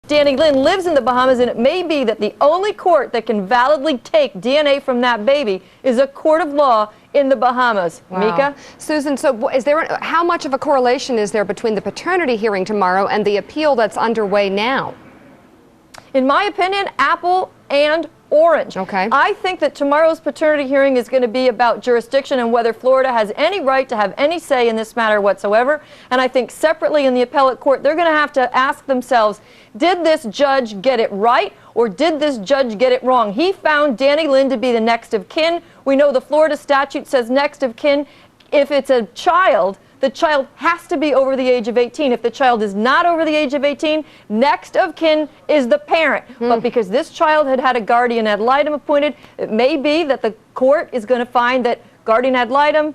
Danny Lynn lives in the Bahamas, and it may be that the only court that can validly take DNA from that baby is a court of law in the Bahamas. Wow. Mika? Susan, so how much of a correlation is there between the paternity hearing tomorrow and the appeal that's underway now? In my opinion, apple and orange. Okay. I think that tomorrow's paternity hearing is going to be about jurisdiction and whether Florida has any right to have any say in this matter whatsoever. And I think separately in the appellate court, they're going to have to ask themselves, did this judge get it right or did this judge get it wrong? He found Danny Lynn to be the next of kin. We know the Florida statute says next of kin. If it's a child, the child has to be over the age of 18. If the child is not over the age of 18, next of kin is the parent. But because this child had had a guardian ad litem appointed, it may be that the court is going to find that guardian ad litem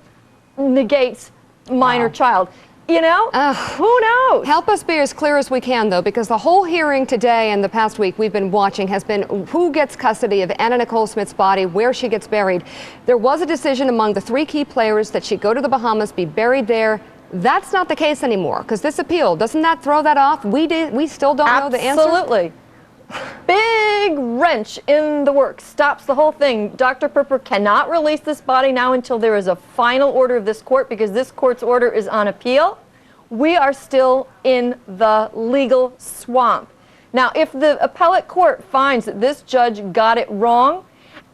negates minor child. You know, who knows? Help us be as clear as we can, though, because the whole hearing today and the past week we've been watching has been who gets custody of Anna Nicole Smith's body, where she gets buried. There was a decision among the three key players that she go to the Bahamas, be buried there. That's not the case anymore, because this appeal, doesn't that throw that off? We still don't know the answer? Absolutely. Big wrench in the works. Stops the whole thing. Dr. Perper cannot release this body now until there is a final order of this court, because this court's order is on appeal. We are still in the legal swamp. Now, if the appellate court finds that this judge got it wrong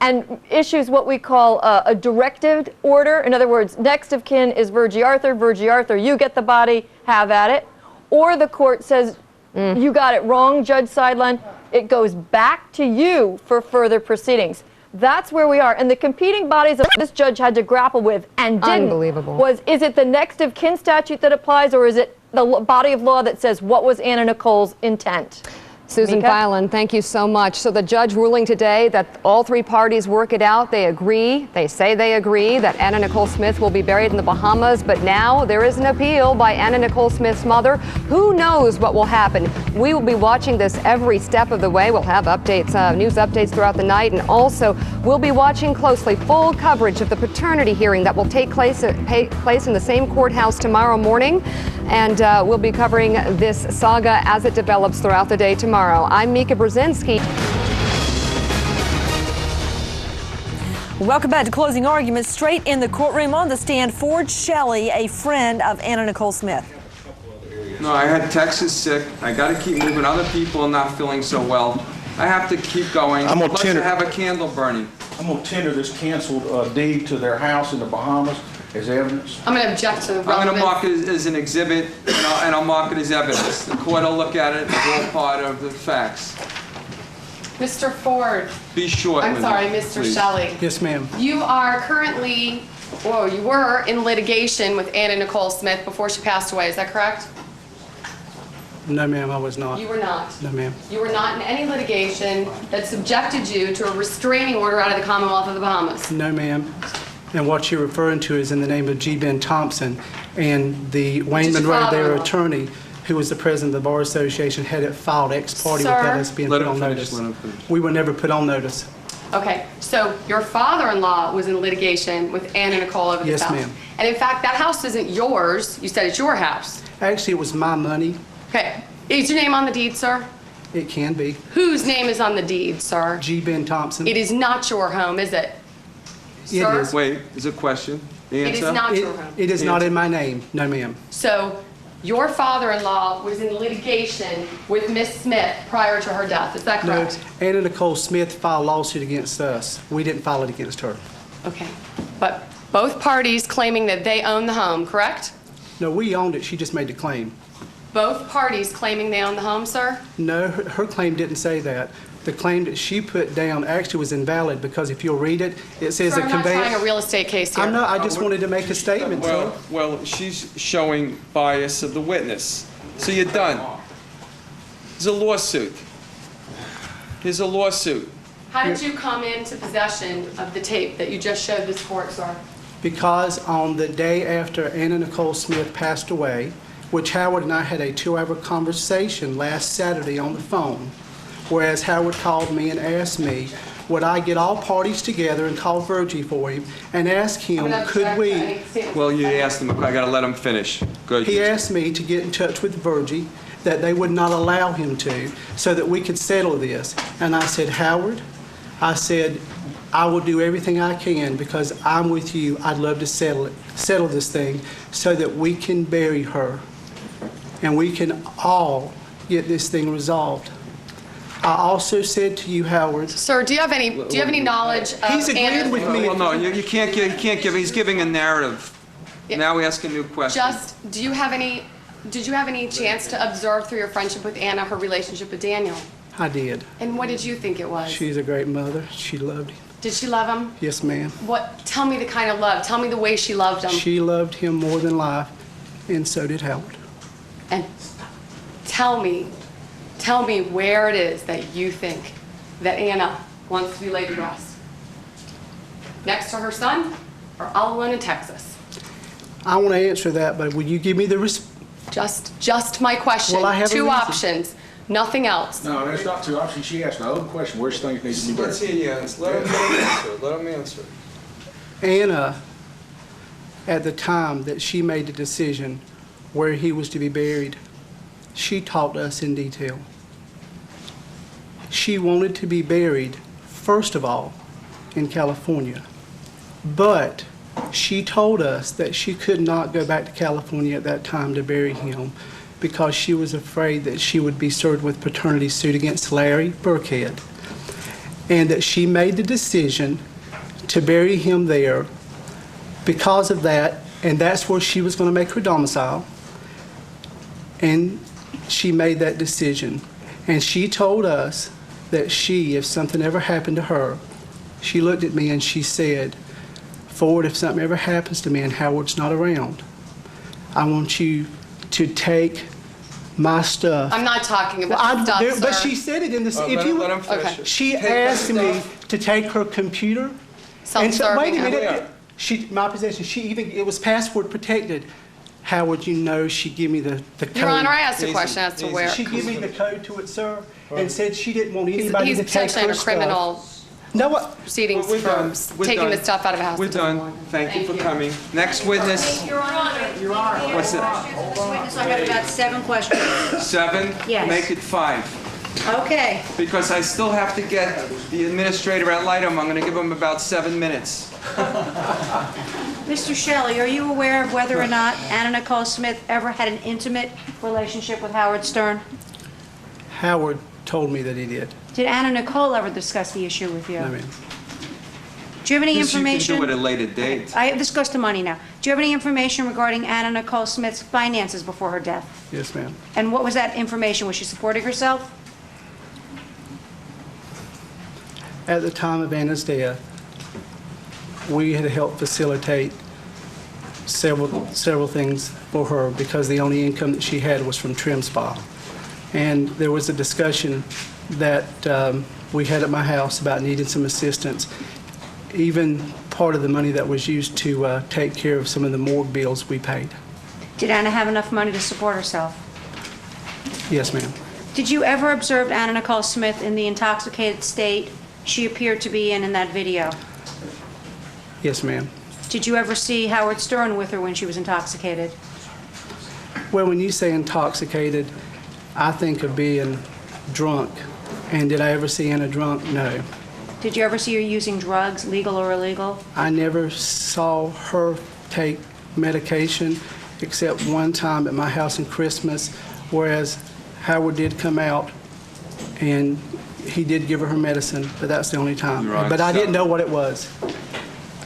and issues what we call a directed order, in other words, next of kin is Virgie Arthur, you get the body, have at it, or the court says, you got it wrong, Judge Sideline, it goes back to you for further proceedings. That's where we are. And the competing bodies that this judge had to grapple with and didn't was, is it the next of kin statute that applies, or is it the body of law that says what was Anna Nicole's intent? Susan Filan, thank you so much. So the judge ruling today that all three parties work it out. They agree, they say they agree that Anna Nicole Smith will be buried in the Bahamas, but now there is an appeal by Anna Nicole Smith's mother. Who knows what will happen? We will be watching this every step of the way. We'll have updates, news updates throughout the night, and also we'll be watching closely full coverage of the paternity hearing that will take place in the same courthouse tomorrow morning, and we'll be covering this saga as it develops throughout the day tomorrow. I'm Mika Brzezinski. Welcome back to Closing Arguments. Straight in the courtroom on the stand, Ford Shelley, a friend of Anna Nicole Smith. No, I had Texas sick. I got to keep moving. Other people are not feeling so well. I have to keep going. I'm gonna Plus, I have a candle burning. I'm going to tender this canceled deed to their house in the Bahamas as evidence. I'm going to object to the I'm going to mark it as an exhibit, and I'll mark it as evidence. The court will look at it as all part of the facts. Mr. Ford. Be short. I'm sorry, Mr. Shelley. Yes, ma'am. You are currently, well, you were in litigation with Anna Nicole Smith before she passed away. Is that correct? No, ma'am, I was not. You were not. No, ma'am. You were not in any litigation that subjected you to a restraining order out of the Commonwealth of the Bahamas. No, ma'am. And what you're referring to is in the name of G. Ben Thompson, and the Wayne Monroe, their attorney, who was the president of the Bar Association, had it filed ex parte without us being put on notice. We were never put on notice. Okay, so your father-in-law was in litigation with Anna Nicole over this house. Yes, ma'am. And in fact, that house isn't yours. You said it's your house. Actually, it was my money. Okay, is your name on the deed, sir? It can be. Whose name is on the deed, sir? G. Ben Thompson. It is not your home, is it? It Sir? is. Wait, is a question. The answer? It is not your home. It is not in my name. No, ma'am. So your father-in-law was in litigation with Miss Smith prior to her death. Is that correct? No, Anna Nicole Smith filed a lawsuit against us. We didn't file it against her. Okay, but both parties claiming that they own the home, correct? No, we owned it. She just made the claim. Both parties claiming they own the home, sir? No, her claim didn't say that. The claim that she put down actually was invalid because if you'll read it, it says Sir, a I'm not conveyance. trying a real estate case here. I'm not. I just wanted to make a statement, sir. Well, she's showing bias of the witness. So you're done. There's a lawsuit. There's a lawsuit. How did you come into possession of the tape that you just showed this court, sir? Because on the day after Anna Nicole Smith passed away, which Howard and I had a 2-hour conversation last Saturday on the phone, whereas Howard called me and asked me, would I get all parties together and call Virgie for him and ask him, could we... Well, you asked him. I got to let him finish. Good. He asked me to get in touch with Virgie, that they would not allow him to, so that we could settle this. And I said, Howard, I said, I will do everything I can because I'm with you. I'd love to settle this thing so that we can bury her and we can all get this thing resolved. I also said to you, Howard. Sir, do you have any knowledge of He's agreed Anna's... with me. Well, no, you can't give, he's giving a narrative. Yeah. Now we ask a new question. Did you have any chance to observe through your friendship with Anna her relationship with Daniel? I did. And what did you think it was? She's a great mother. She loved him. Did she love him? Yes, ma'am. Tell me the kind of love. Tell me the way she loved him. She loved him more than life, and so did Howard. And tell me where it is that you think that Anna wants to be laid to rest. Next to her son or all alone in Texas? I want to answer that, but would you give me the Just my question. Well, I have a Two reason. options, nothing else. No, there's not two options. She asked another question. Where she thinks needs to be Let's buried. hear you answer. Let him answer. Anna, at the time that she made the decision where he was to be buried, she talked to us in detail. She wanted to be buried, first of all, in California. But she told us that she could not go back to California at that time to bury him because she was afraid that she would be served with paternity suit against Larry Burkhead. And that she made the decision to bury him there because of that, and that's where she was going to make her domicile. And she made that decision. And she told us that she, if something ever happened to her, she looked at me and she said, Ford, if something ever happens to me and Howard's not around, I want you to take my stuff. I'm not talking about stuff, sir. But she said it in this. Let him finish Okay. it. She Take asked my me stuff. to take her computer. And so, Self-serving. wait a minute. Yeah. My possession. It was password protected. How would you know? She gave me the code. Your Honor, I asked a Easy, question as to easy. where. She gave me the code to it, sir, and said she didn't want anybody He's to take potentially her under criminal stuff. No, what? proceedings We're for done. We're taking done. the stuff out of a house. We're done. Thank you for coming. Next witness. Your Honor. What's it? This witness, I got about 7 questions. 7? Yes. Make it 5. Okay. Because I still have to get the administrator at Lightham. I'm going to give him about 7 minutes. Mr. Shelley, are you aware of whether or not Anna Nicole Smith ever had an intimate relationship with Howard Stern? Howard told me that he did. Did Anna Nicole ever discuss the issue with you? I mean, Do you have any This you can information? do at a later date. This goes to money now. Do you have any information regarding Anna Nicole Smith's finances before her death? yes, ma'am. And what was that information? Was she supporting herself? At the time of Anna's death, we had helped facilitate several things for her because the only income that she had was from Trim Spa. And there was a discussion that we had at my house about needing some assistance. Even part of the money that was used to take care of some of the morgue bills we paid. Did Anna have enough money to support herself? Yes, ma'am. Did you ever observe Anna Nicole Smith in the intoxicated state she appeared to be in that video? Yes, ma'am. Did you ever see Howard Stern with her when she was intoxicated? Well, when you say intoxicated, I think of being drunk. And did I ever see Anna drunk? No. Did you ever see her using drugs, legal or illegal? I never saw her take medication except one time at my house in Christmas, whereas Howard did come out and he did give her medicine, but that's the only time. You're on But I didn't 7. know what it was.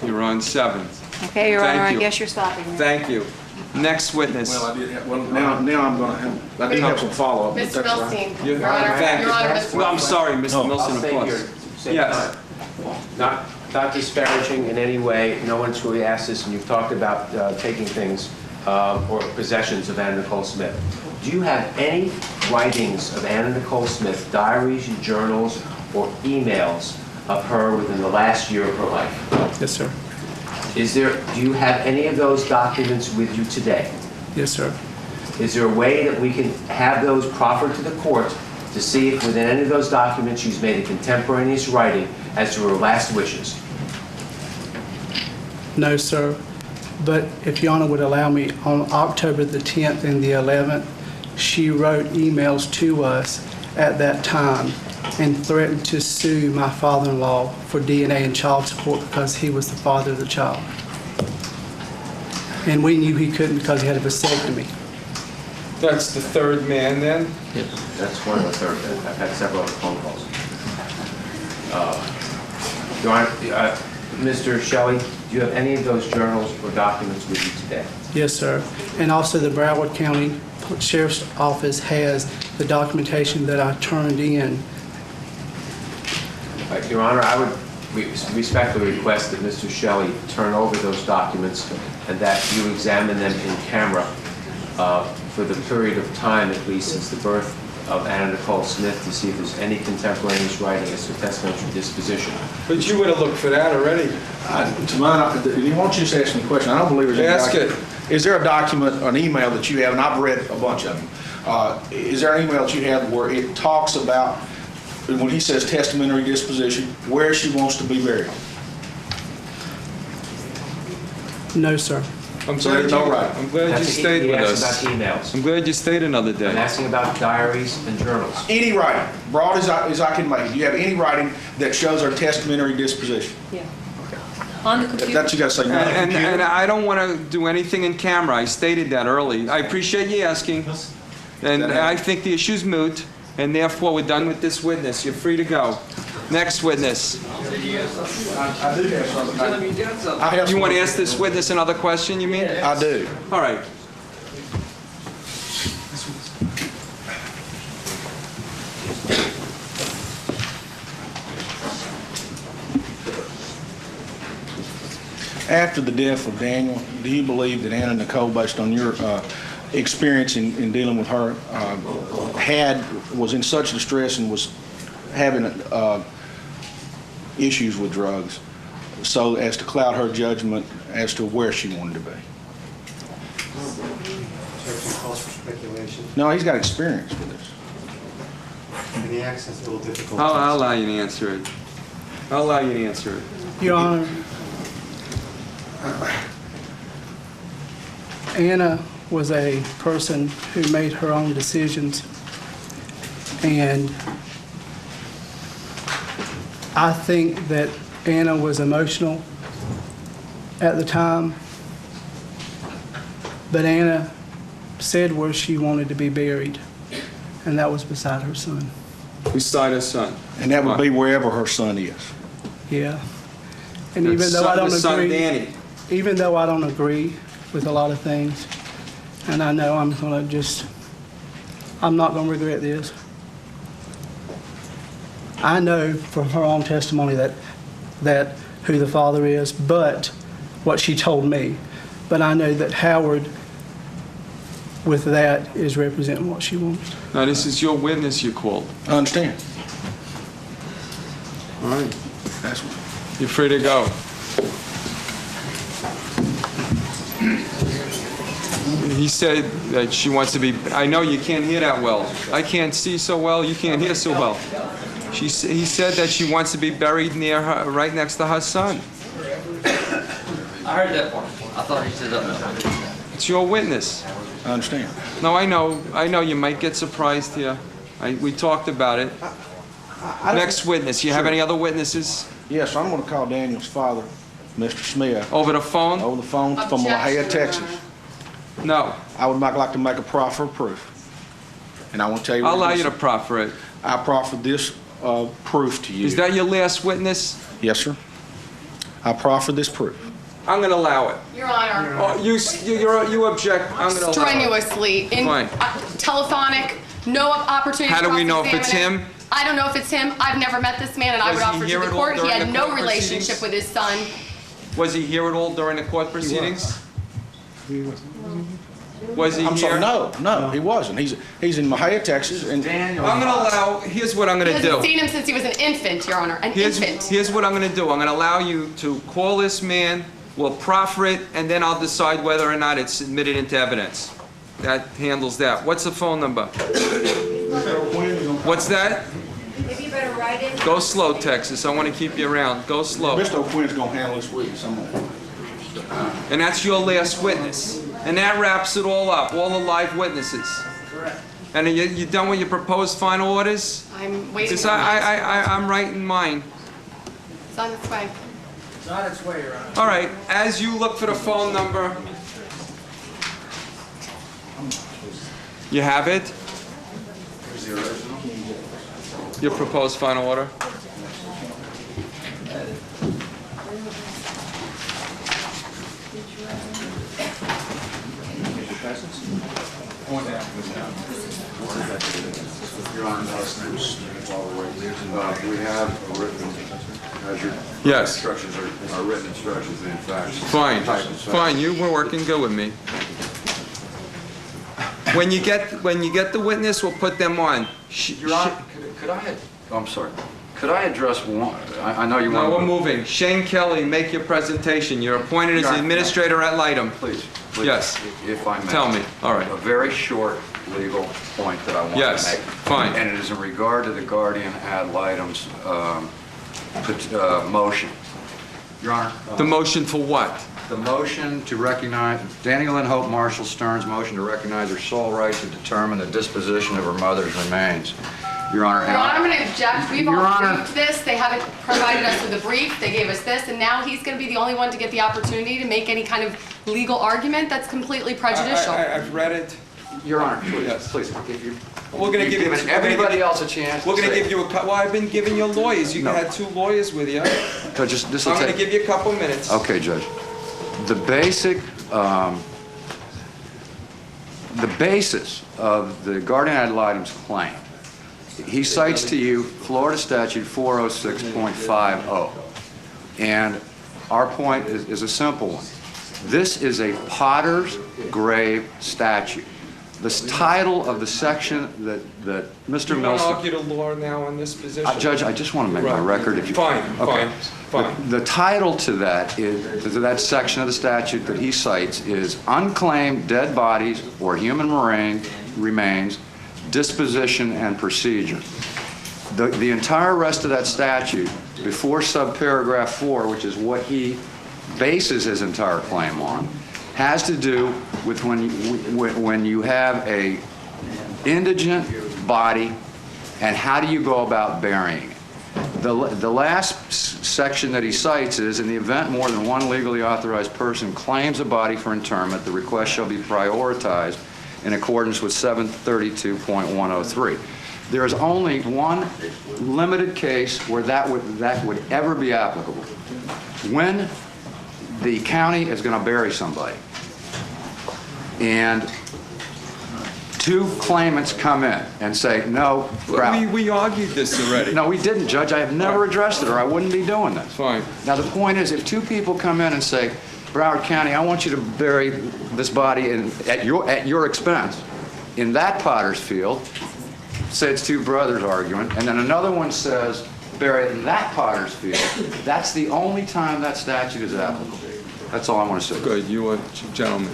You're on 7. Okay, Your Thank Honor, I you. guess you're stopping me. Thank you. Next witness. Well, I did have, well, now I'm going to have, I do have some follow-up. but Mr. that's all right. Milstein. You- Your Honor, Thank you. Your Honor, Mr. Well, I'm sorry, Mr. Milson, I'll of say course. here, same Yes. time, not disparaging in any way, no one's really asked this, and you've talked about taking things or possessions of Anna Nicole Smith. Do you have any writings of Anna Nicole Smith, diaries, journals, or emails of her within the last year of her life? Yes, sir. Do you have any of those documents with you today? Yes, sir. Is there a way that we can have those proffered to the court to see if within any of those documents she's made a contemporaneous writing as to her last wishes? No, sir. But if Your Honor would allow me, on October the 10th and the 11th, she wrote emails to us at that time and threatened to sue my father-in-law for DNA and child support because he was the father of the child. And we knew he couldn't because he had a vasectomy. That's the third man then? That's one of the third. I've had several other phone calls. Your Honor, Mr. Shelley, do you have any of those journals or documents with you today? Yes, sir. And also the Broward County Sheriff's Office has the documentation that I turned in. Your Honor, I would respectfully request that Mr. Shelley turn over those documents and that you examine them in camera for the period of time, at least since the birth of Anna Nicole Smith, to see if there's any contemporaneous writing as to testamentary disposition. But you would have looked for that already. To mine, why don't you just ask me a question? I don't believe there's any Ask it. document. Is there a document, an email that you have, and I've read a bunch of them, is there an email that you have where it talks about, when he says testamentary disposition, where she wants to be buried? No, sir. I'm So there's no right. I'm glad you stayed with us. That's about emails. I'm glad you stayed another I'm day. asking about diaries and journals. Any writing, broad as I can make it. Do you have any writing that shows her testamentary disposition? Yeah. On the computer? That you got to say, no. And I don't want to do anything in camera. I stated that early. I appreciate you asking. And I think the issue's moot, and therefore we're done with this witness. You're free to go. Next witness. I do have something. I have You want to something. ask this witness another question, you mean? I do. All right. After the death of Daniel, do you believe that Anna Nicole, based on your experience in dealing with her, was in such distress and was having issues with drugs, so as to cloud her judgment as to where she wanted to be? Calls for speculation, No, he's got experience with this. and the accent's a little difficult. I'll allow you to answer it. I'll allow you to answer it. Your Honor, Anna was a person who made her own decisions, and I think that Anna was emotional at the time, but Anna said where she wanted to be buried, and that was beside her son. Beside her son. And that would be wherever her son is. Yeah. And even though I don't Son agree, Danny. even though I don't agree with a lot of things, and I know I'm not gonna regret this. I know from her own testimony that who the father is, but what she told me. But I know that Howard, with that, is representing what she wants. Now, this is your witness you called. I understand. All right. That's You're free to go. He said that she wants to be, I know you can't hear that well. I can't see so well, you can't hear so well. He said that she wants to be buried near her, right next to her son. I heard that part. I thought he said that. It's your witness. I understand. No, I know you might get surprised here. We talked about it. Next witness, you have any other witnesses? Yes, I'm going to call Daniel's father, Mr. Smith, Over the phone? over the phone from Lafayette, Texas. No. I would like to make a proffer of proof. And I want to tell you I'll what allow it you is. to proffer it. I proffer this proof to you. Is that your last witness? Yes, sir. I proffer this proof. I'm going to allow it. Your Honor, Oh, you object. I'm going to allow it. strenuously, in Fine. telephonic, no opportunity How to do we know if cross-examine it's him? I don't know if it's him. I've never met this man, and I Was would he offer to here the at all court, he during had the no court relationship proceedings? with his son. Was he here at all during the court proceedings? Was he I'm sorry, here? no, he wasn't. He's in Lafayette, Texas, and I'm going to allow, here's what I'm He going to hasn't do. seen him since he was an infant, Your Honor, an infant. Here's what I'm going to do. I'm going to allow you to call this man, we'll proffer it, and then I'll decide whether or not it's admitted into evidence. That handles that. What's the phone number? What's that? Maybe you better write it. Go slow, Texas. I want to keep you around. Go slow. Mr. O'Quinn's going to handle this with you. And that's your last witness. And that wraps it all up, all the live witnesses. And you done with your proposed final orders? I'm waiting. Because I'm writing mine. It's on its way. It's on its way, Your Honor. All right, as you look for the phone number, you have it? Here's the original. Your proposed final order? Your Honor, we have a written, as your Yes. instructions are written instructions, and in fact. Fine, type and such. fine, you were working good with me. When you get the witness, we'll put them on. Your Honor, could I, I'm sorry, could I address one, I know you want No, to. we're moving. Shane Kelly, make your presentation. You're appointed as the administrator at Litem. Please. Yes. If I may. Tell me. All right. A very short legal point that I want to make. Yes, fine. And it is in regard to the guardian ad litem's motion. Your Honor. The motion for what? The motion to recognize, Daniel and Hope Marshall Stern's motion to recognize her sole right to determine the disposition of her mother's remains. Your Honor. Your Honor, I'm going to object. We've Your all Honor. briefed this. They haven't provided us with a brief. They gave us this, and now he's going to be the only one to get the opportunity to make any kind of legal argument that's completely prejudicial. I've read it. Your Honor, please, Yes. please. If you, We're going to give given everybody else a chance. We're going to say- give you a well, I've been giving you lawyers. You No. had 2 lawyers with you. Judge, this will I'm going to take. give you a couple minutes. Okay, Judge. The basis of the guardian ad litem's claim, he cites to you Florida Statute 406.50. And our point is a simple one. This is a potter's grave statute. The title of the section that Mr. You want to Milson... argue the law now on this position? Judge, I just want to make my record. If you, Fine, okay. fine. The title to that is, to that section of the statute that he cites is unclaimed dead bodies or human remains, disposition and procedure. The entire rest of that statute, before subparagraph 4, which is what he bases his entire claim on, has to do with when you have a indigent body and how do you go about burying it. The last section that he cites is, in the event more than one legally authorized person claims a body for interment, the request shall be prioritized in accordance with 732.103. There is only one limited case where that would ever be applicable. When the county is going to bury somebody, and 2 claimants come in and say, no, We argued this already. no, we didn't, Judge. I have never addressed it, or I wouldn't be doing this. Fine. Now, the point is, if 2 people come in and say, Broward County, I want you to bury this body at your expense in that potter's field, say it's 2 brothers arguing, and then another one says, bury it in that potter's field, that's the only time that statute is applicable. That's all I want to say. Good, you were gentlemen.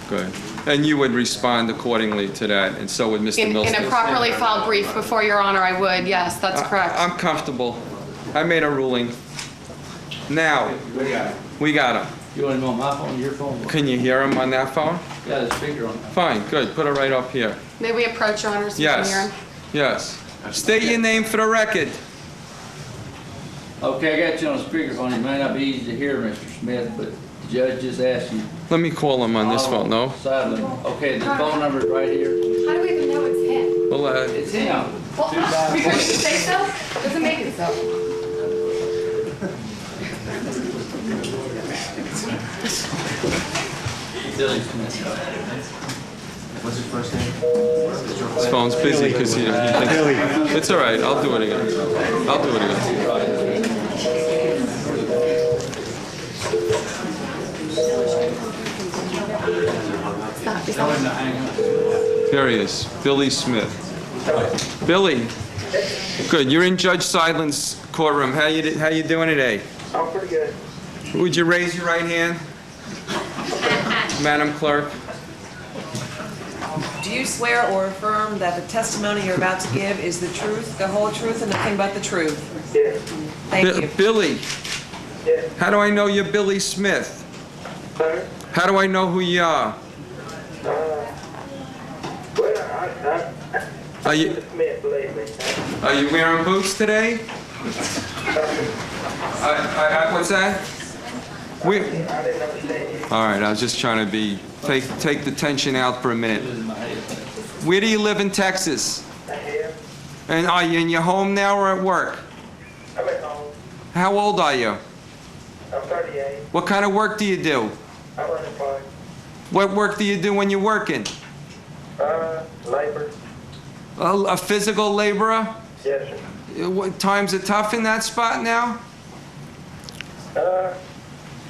Good. And you would respond accordingly to that, and so would Mr. Mills. In a properly filed brief before Your Honor, I would. Yes, that's correct. I'm comfortable. I made a ruling. Now, we got him. You want to go on my phone or your phone? Can you hear him on that phone? Yeah, the speaker on. Fine, good. Put it right up here. May we approach, Your Honor, so you can hear Yes. him? Yes. State your name for the record. Okay, I got you on speakerphone. It may not be easy to hear, Mr. Smith, but the judge just asked you. Let me call him on this phone, no? Silent. Okay, the phone number's right here. How do we even know it's him? Well, It's him. Well, because you say so, doesn't make it so. Billy Smith. What's his first name? his phone's busy because he thinks... It's all right, I'll do it again. I'll do it again. There he is, Billy Smith. Billy, good. You're in Judge Seidlin's courtroom. How you doing today? I'm pretty good. Would you raise your right hand, Madam Clerk? Do you swear or affirm that the testimony you're about to give is the truth, the whole truth, and nothing but the truth? Yes. Thank you. Billy, Yes. how do I know you're Billy Smith? Sir? How do I know who you are? Well, Are you wearing boots today? What's that? All right, I was just trying to take the tension out for a minute. Where do you live in Texas? And are you in your home now or at work? I'm at home. How old are you? I'm 38. What kind of work do you do? I'm unemployed. What work do you do when you're working? Labor. A physical laborer? Yes, sir. What, times are tough in that spot now? No,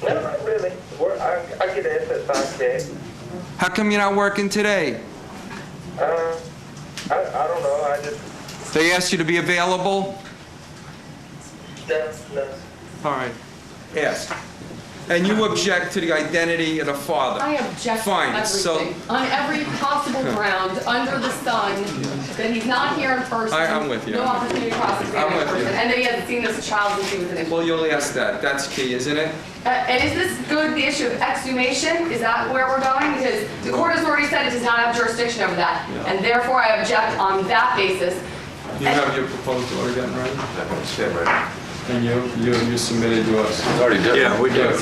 not really. I get an SSI check. How come you're not working today? I don't know. I just... They asked you to be available? No. All right. Ask. And you object to the identity of the father? I object Fine. to everything. On every possible ground under the sun, that he's not here in person. I'm with you. No opportunity to cross-examine I'm in with person. you. And that he hasn't seen this child since he was an infant. Well, you'll ask that. That's key, isn't it? And is this good, the issue of exhumation? Is that where we're going? Because the court has already said it does not have jurisdiction over that. And therefore, I object on that basis. You have your proposed order getting ready? And you submitted yours? Already did. Yeah, we did.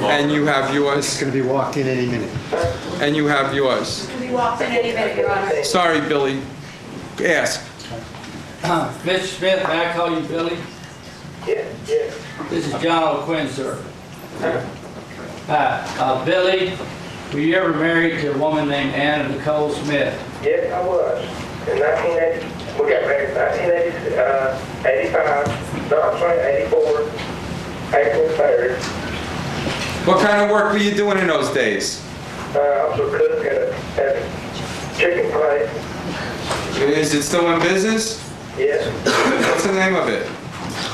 And you have yours? It's going to be walked in any minute. And you have yours? To be walked in any minute, Your Honor. Sorry, Billy. Ask. Mr. Smith, may I call you Billy? Yeah. This is John O'Quinn, sir. Billy, were you ever married to a woman named Anna Nicole Smith? Yes, I was. In 1980, we got married in 1985. No, I'm sorry, 84. April 3rd. What kind of work were you doing in those days? I was a cook at a chicken place. Is it still in business? Yes. What's the name of it?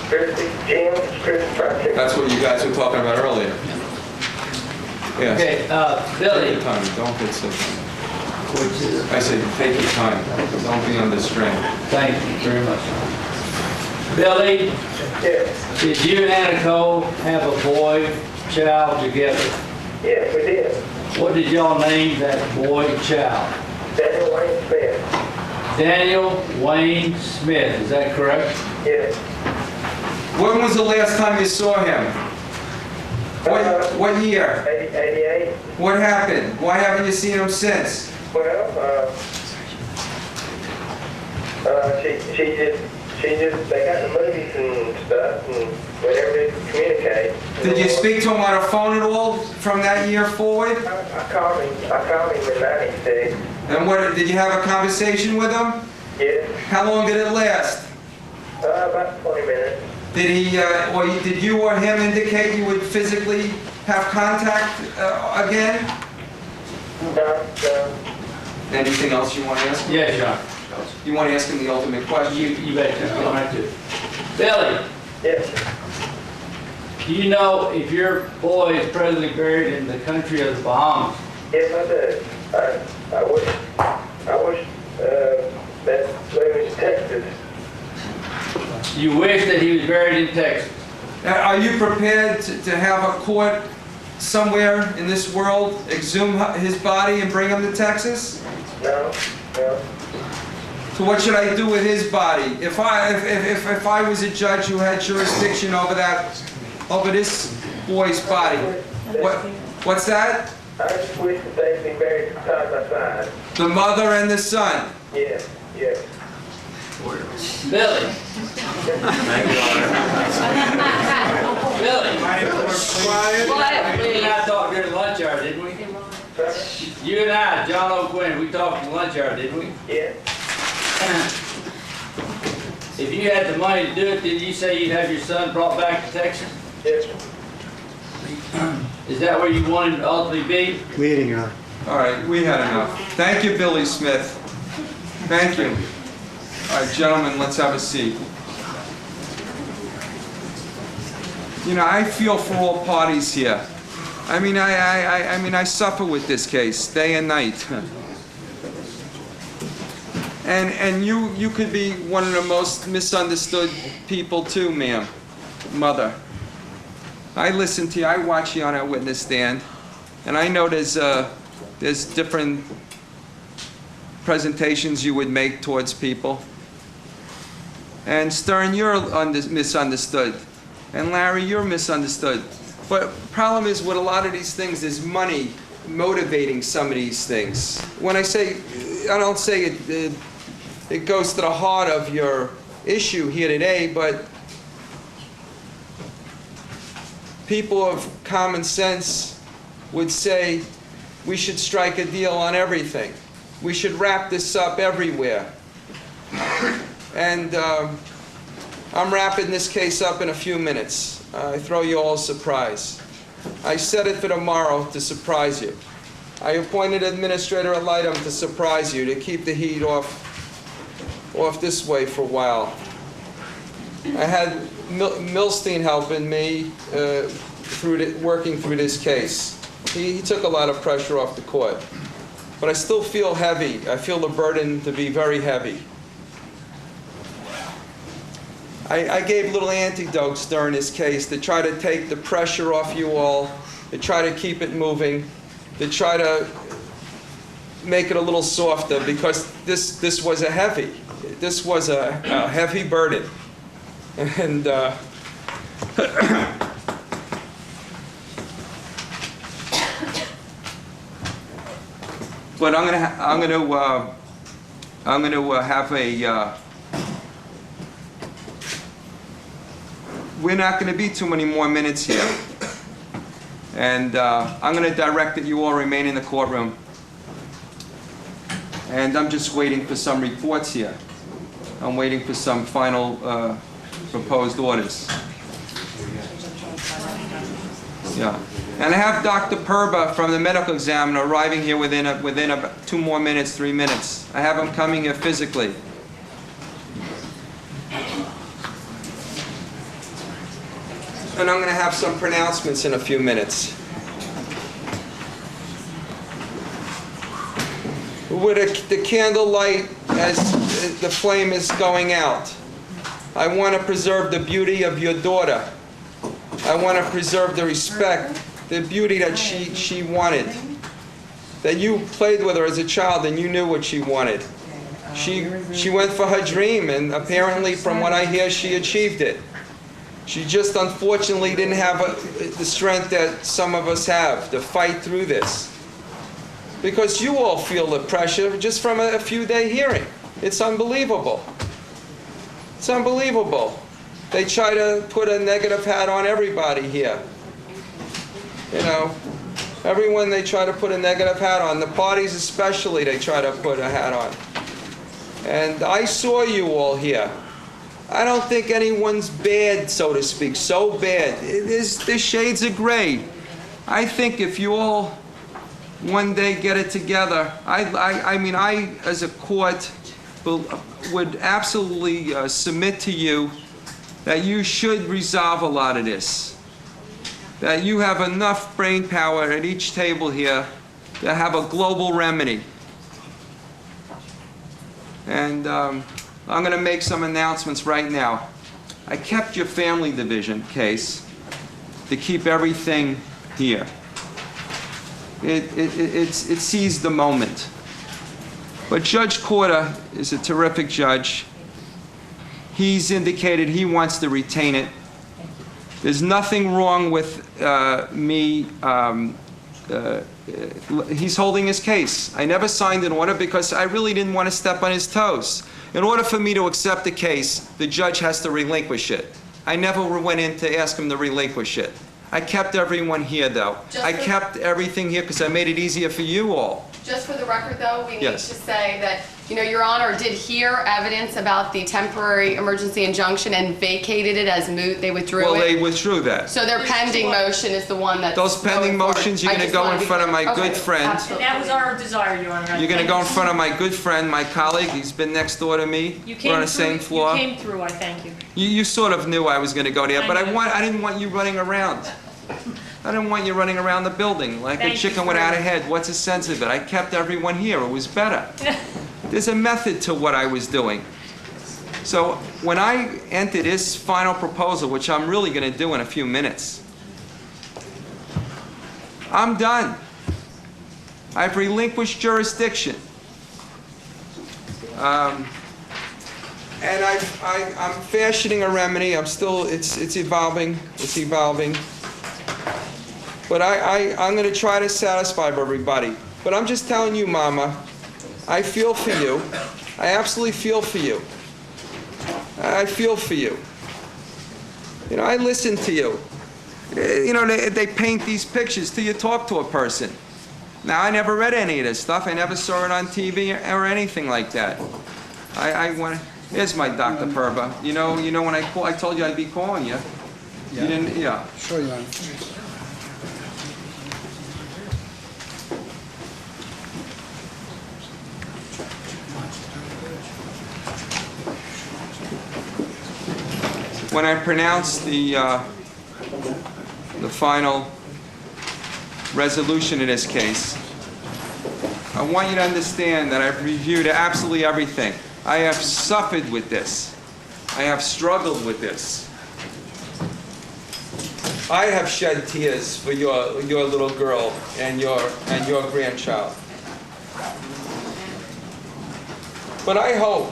Christy Jim's Christy Fried Chicken. That's what you guys were talking about earlier. Yes. Okay, Billy. Take your time. Don't get so. I said, take your time. Don't be under strain. Thank you very much. Billy, Yes. did you and Anna Nicole have a boy child together? Yes, we did. What did y'all name that boy child? Daniel Wayne Smith. Daniel Wayne Smith, is that correct? Yes. When was the last time you saw him? What year? 88. What happened? Why haven't you seen him since? Well, they got the movies and stuff, and whenever they communicate. Did you speak to him on a phone at all from that year forward? I called him in 96. And what, did you have a conversation with him? Yes. How long did it last? About 20 minutes. Did did you or him indicate you would physically have contact again? No. Anything else you want to ask him? Yes, John. You want to ask him the ultimate question? You bet you don't have to. Billy, Yes. do you know if your boy is presently buried in the country of the Bahamas? Yes, I do. I wish that they was Texas. You wish that he was buried in Texas. Are you prepared to have a court somewhere in this world exhume his body and bring him to Texas? No. So what should I do with his body? If I was a judge who had jurisdiction over this boy's body, what's that? I just wish that they'd be buried side by side. The mother and the son. Yes. Billy. Billy. You and I talked during the lunch hour, didn't we? You and I, John O'Quinn, we talked in the lunch hour, didn't we? Yeah. If you had the money to do it, did you say you'd have your son brought back to Texas? Yes. Is that where you want him to ultimately be? Leading, Your Honor. All right, we had enough. Thank you, Billy Smith. Thank you. All right, gentlemen, let's have a seat. You know, I feel for all parties here. I mean, I suffer with this case day and night. And you could be one of the most misunderstood people too, ma'am, mother. I listen to you. I watch you on our witness stand, and I know there's different presentations you would make towards people. And Stern, you're misunderstood. And Larry, you're misunderstood. But problem is with a lot of these things is money motivating some of these things. When I say, I don't say it goes to the heart of your issue here today, but people of common sense would say we should strike a deal on everything. We should wrap this up everywhere. And I'm wrapping this case up in a few minutes. I throw you all a surprise. I set it for tomorrow to surprise you. I appointed Administrator Alightum to surprise you, to keep the heat off this way for a while. I had Milstein helping me working through this case. He took a lot of pressure off the court. But I still feel heavy. I feel the burden to be very heavy. I gave little antidotes during this case to try to take the pressure off you all, to try to keep it moving, to try to make it a little softer, because this was a heavy burden. And but I'm going to have a. We're not going to be too many more minutes here, and I'm going to direct that you all remain in the courtroom. And I'm just waiting for some reports here. I'm waiting for some final proposed orders. Yeah. And I have Dr. Perba from the medical examiner arriving here within about 2 more minutes, 3 minutes. I have him coming here physically. And I'm going to have some pronouncements in a few minutes. With the candlelight as the flame is going out, I want to preserve the beauty of your daughter. I want to preserve the respect, the beauty that she wanted. That you played with her as a child and you knew what she wanted. She went for her dream, and apparently, from what I hear, she achieved it. She just unfortunately didn't have the strength that some of us have to fight through this. Because you all feel the pressure just from a few-day hearing. It's unbelievable. It's unbelievable. They try to put a negative hat on everybody here. You know, everyone they try to put a negative hat on. The parties especially they try to put a hat on. And I saw you all here. I don't think anyone's bad, so to speak, so bad. There's shades of gray. I think if you all one day get it together, I mean, I, as a court, would absolutely submit to you that you should resolve a lot of this. That you have enough brain power at each table here to have a global remedy. And I'm going to make some announcements right now. I kept your family division case to keep everything here. It seized the moment. But Judge Corder is a terrific judge. He's indicated he wants to retain it. There's nothing wrong with me. He's holding his case. I never signed an order because I really didn't want to step on his toes. In order for me to accept the case, the judge has to relinquish it. I never went in to ask him to relinquish it. I kept everyone here, though. I kept everything here because I made it easier for you all. Just for the record, though, we need to say that, you know, Your Honor did hear evidence about the temporary emergency injunction and vacated it as moot. They withdrew it. Well, they withdrew that. So their pending motion is the one that's Those pending motions, you're going to go in front of my good friend. And that was our desire, Your Honor. You're going to go in front of my good friend, my colleague. He's been next door to me. We're on the same floor. You came through, I thank you. You sort of knew I was going to go there, but I didn't want you running around. I didn't want you running around the building like a chicken without a head. What's the sense of it? I kept everyone here. It was better. There's a method to what I was doing. So when I enter this final proposal, which I'm really going to do in a few minutes, I'm done. I've relinquished jurisdiction. And I'm fashioning a remedy. I'm still, it's evolving. It's evolving. But I'm going to try to satisfy everybody. But I'm just telling you, Mama, I feel for you. I absolutely feel for you. I feel for you. You know, I listen to you. You know, they paint these pictures till you talk to a person. Now, I never read any of this stuff. I never saw it on TV or anything like that. Here's my Dr. Perba. You know when I told you I'd be calling you. Yeah. You didn't, yeah. Sure, Your Honor. When I pronounce the final resolution in this case, I want you to understand that I've reviewed absolutely everything. I have suffered with this. I have struggled with this. I have shed tears for your little girl and your grandchild. But I hope,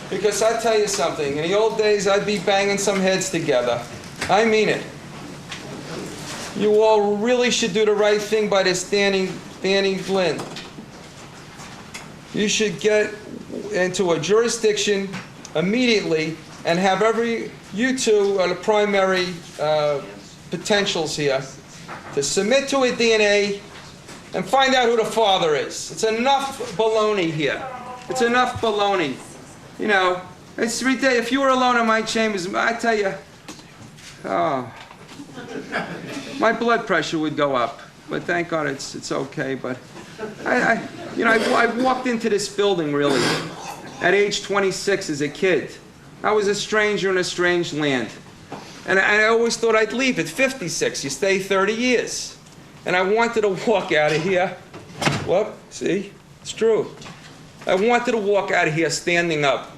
because I tell you something, in the old days I'd be banging some heads together. I mean it. You all really should do the right thing by this Danny Flynn. You should get into a jurisdiction immediately and have you two are the primary potentials here to submit to a DNA and find out who the father is. It's enough baloney here. It's enough baloney. You know, it's ridiculous. If you were alone in my chambers, I tell you, oh, my blood pressure would go up. But thank God it's okay. But I walked into this building really at age 26 as a kid. I was a stranger in a strange land. And I always thought I'd leave at 56. You stay 30 years. And I wanted to walk out of here. Well, see, it's true. I wanted to walk out of here standing up,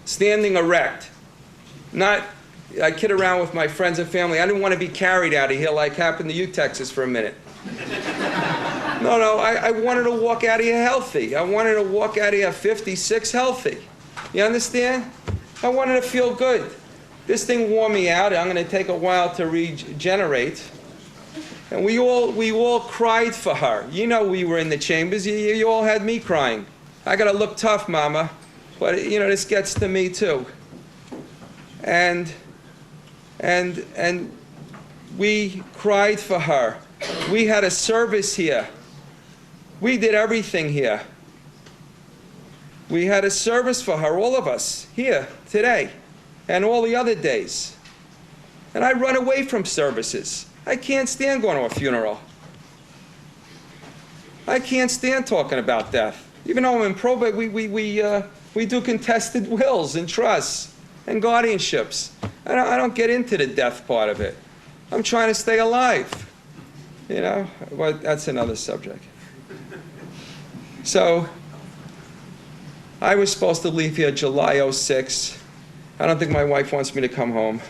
standing erect. I kid around with my friends and family. I didn't want to be carried out of here like happened to you, Texas, for a minute. No, I wanted to walk out of here healthy. I wanted to walk out of here 56 healthy. You understand? I wanted to feel good. This thing wore me out. I'm going to take a while to regenerate. And we all cried for her. You know we were in the chambers. You all had me crying. I got to look tough, Mama. But, you know, this gets to me, too. And we cried for her. We had a service here. We did everything here. We had a service for her, all of us, here, today, and all the other days. And I run away from services. I can't stand going to a funeral. I can't stand talking about death. Even though I'm in probate, we do contested wills and trusts and guardianships. I don't get into the death part of it. I'm trying to stay alive. You know, but that's another subject. So, I was supposed to leave here July 06. I don't think my wife wants me to come home.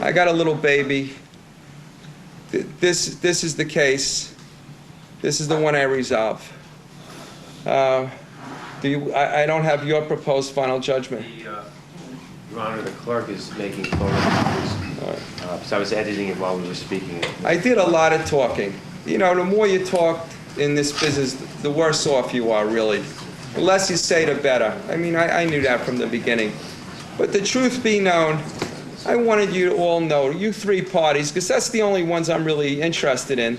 I got a little baby. This is the case. This is the one I resolve. I don't have your proposed final judgment. Your Honor, the clerk is making photocopies. So I was editing it while we were speaking. I did a lot of talking. You know, the more you talk in this business, the worse off you are, really. The less you say, the better. I mean, I knew that from the beginning. But the truth be known, I wanted you to all know, you three parties, because that's the only ones I'm really interested in.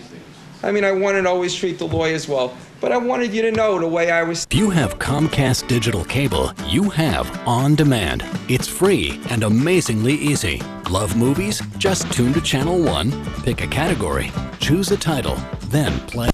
I mean, I wanted to always treat the lawyers well, but I wanted you to know the way I was. If you have Comcast digital cable, you have On Demand. It's free and amazingly easy. Love movies? Just tune to Channel 1, pick a category, choose a title, then play.